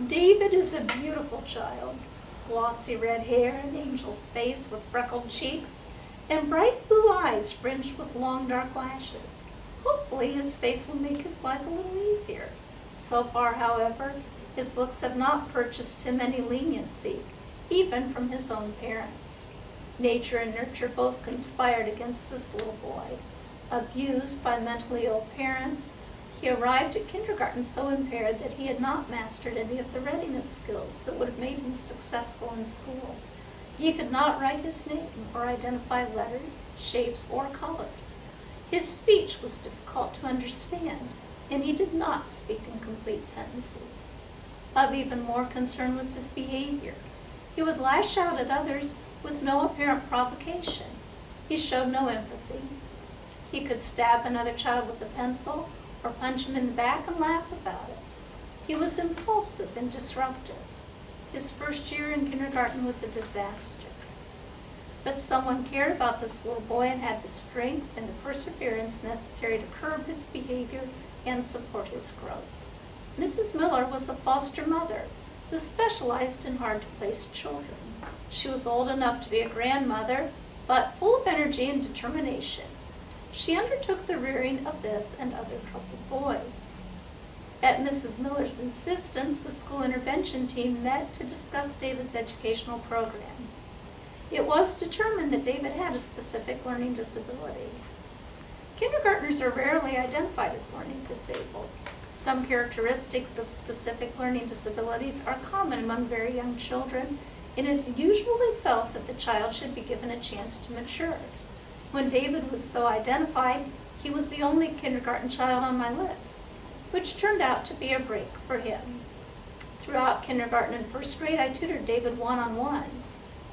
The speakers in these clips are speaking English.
David is a beautiful child. Glossy red hair, an angel's face with freckled cheeks, and bright blue eyes fringed with long dark lashes. Hopefully his face will make his life a little easier. So far, however, his looks have not purchased him any leniency, even from his own parents. Nature and nurture both conspired against this little boy. Abused by mentally ill parents, he arrived at kindergarten so impaired that he had not mastered any of the readiness skills that would have made him successful in school. He could not write his name or identify letters, shapes, or colors. His speech was difficult to understand, and he did not speak in complete sentences. Of even more concern was his behavior. He would lash out at others with no apparent provocation. He showed no empathy. He could stab another child with a pencil or punch him in the back and laugh about it. He was impulsive and disruptive. His first year in kindergarten was a disaster. But someone cared about this little boy and had the strength and the perseverance necessary to curb his behavior and support his growth. Mrs. Miller was a foster mother who specialized in hard-to-place children. She was old enough to be a grandmother, but full of energy and determination. She undertook the rearing of this and other troubled boys. At Mrs. Miller's insistence, the school intervention team met to discuss David's educational program. It was determined that David had a specific learning disability. Kindergartners are rarely identified as learning disabled. Some characteristics of specific learning disabilities are common among very young children, and it is usually felt that the child should be given a chance to mature. When David was so identified, he was the only kindergarten child on my list, which turned out to be a break for him. Throughout kindergarten and first grade, I tutored David one-on-one,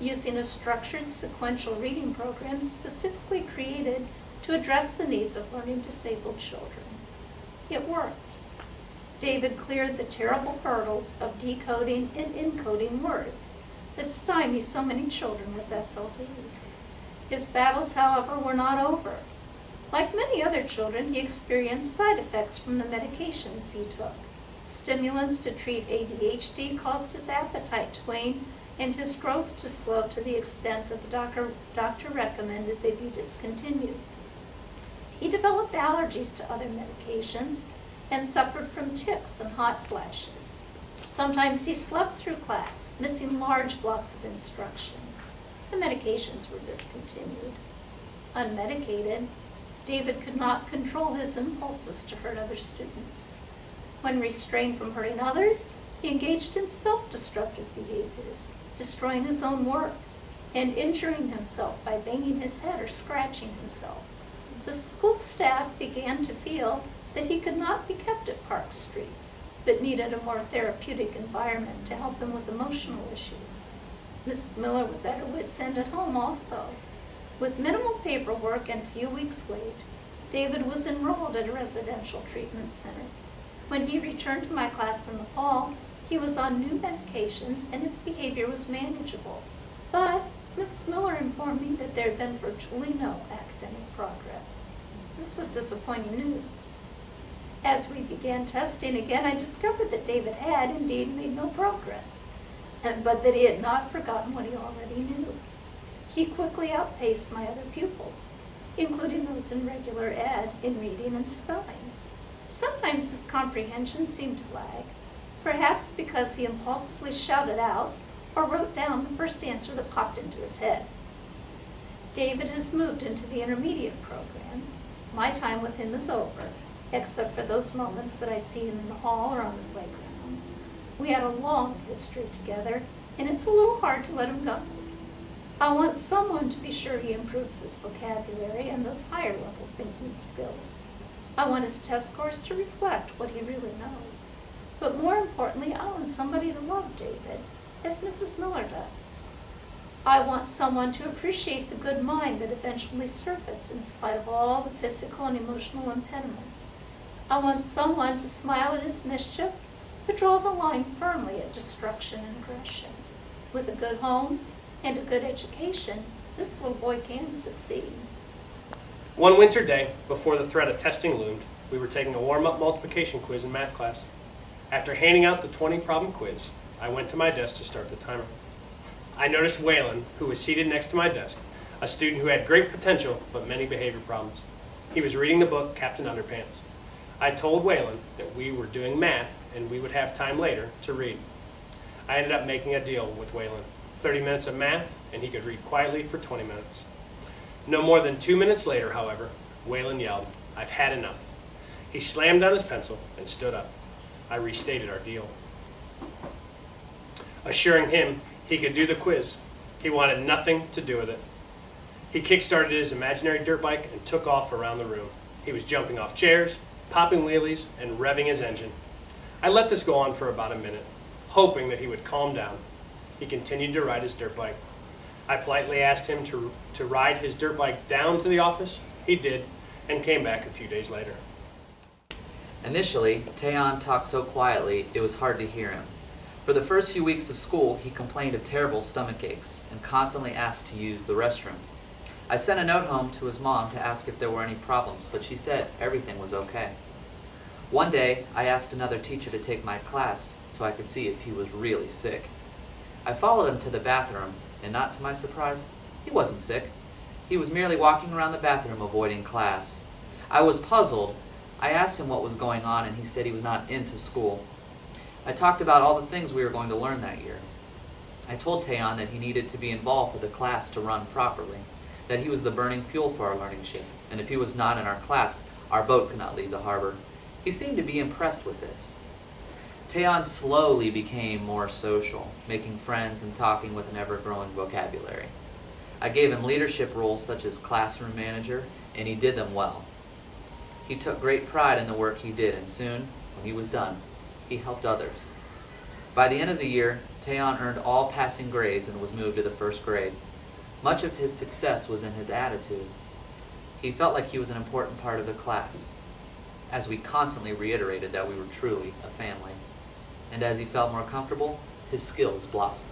using a structured sequential reading program specifically created to address the needs of learning disabled children. It worked. David cleared the terrible hurdles of decoding and encoding words that stymie so many children with SLD. His battles, however, were not over. Like many other children, he experienced side effects from the medications he took. Stimulants to treat ADHD caused his appetite to wane and his growth to slow to the extent that the doctor recommended they be discontinued. He developed allergies to other medications and suffered from tics and hot flashes. Sometimes he slept through class, missing large blocks of instruction. The medications were discontinued. Unmedicated, David could not control his impulses to hurt other students. When restrained from hurting others, he engaged in self-destructive behaviors, destroying his own work and injuring himself by banging his head or scratching himself. The school staff began to feel that he could not be kept at Park Street, but needed a more therapeutic environment to help him with emotional issues. Mrs. Miller was at her wit's end at home also. With minimal paperwork and few weeks' wait, David was enrolled at a residential treatment center. When he returned to my class in the fall, he was on new medications and his behavior was manageable. But Mrs. Miller informed me that there had been virtually no academic progress. This was disappointing news. As we began testing again, I discovered that David had indeed made no progress, but that he had not forgotten what he already knew. He quickly outpaced my other pupils, including those in regular ed in reading and spelling. Sometimes his comprehension seemed to lag, perhaps because he impulsively shouted out or wrote down the first answer that popped into his head. David has moved into the intermediate program. My time with him is over, except for those moments that I see him in the hall or on the playground. We had a long history together, and it's a little hard to let him go. I want someone to be sure he improves his vocabulary and those higher level thinking skills. I want his test scores to reflect what he really knows. But more importantly, I want somebody to love David, as Mrs. Miller does. I want someone to appreciate the good mind that eventually surfaced in spite of all the physical and emotional impediments. I want someone to smile at his mischief, but draw the line firmly at destruction and aggression. With a good home and a good education, this little boy can succeed. One winter day, before the threat of testing loomed, we were taking a warm-up multiplication quiz in math class. After handing out the 20-problem quiz, I went to my desk to start the timer. I noticed Waylon, who was seated next to my desk, a student who had great potential but many behavior problems. He was reading the book Captain Underpants. I told Waylon that we were doing math and we would have time later to read. I ended up making a deal with Waylon. 30 minutes of math, and he could read quietly for 20 minutes. No more than 2 minutes later, however, Waylon yelled, "I've had enough." He slammed down his pencil and stood up. I restated our deal, assuring him he could do the quiz. He wanted nothing to do with it. He kick-started his imaginary dirt bike and took off around the room. He was jumping off chairs, popping wheelies, and revving his engine. I let this go on for about a minute, hoping that he would calm down. He continued to ride his dirt bike. I politely asked him to ride his dirt bike down to the office. He did, and came back a few days later. Initially, Taeyeon talked so quietly it was hard to hear him. For the first few weeks of school, he complained of terrible stomach aches and constantly asked to use the restroom. I sent a note home to his mom to ask if there were any problems, but she said everything was okay. One day, I asked another teacher to take my class so I could see if he was really sick. I followed him to the bathroom, and not to my surprise, he wasn't sick. He was merely walking around the bathroom avoiding class. I was puzzled. I asked him what was going on, and he said he was not into school. I talked about all the things we were going to learn that year. I told Taeyeon that he needed to be involved with the class to run properly, that he was the burning fuel for our learning ship, and if he was not in our class, our boat could not leave the harbor. He seemed to be impressed with this. Taeyeon slowly became more social, making friends and talking with an ever-growing vocabulary. I gave him leadership roles such as classroom manager, and he did them well. He took great pride in the work he did, and soon, when he was done, he helped others. By the end of the year, Taeyeon earned all passing grades and was moved to the first grade. Much of his success was in his attitude. He felt like he was an important part of the class, as we constantly reiterated that we were truly a family. And as he felt more comfortable, his skills blossomed.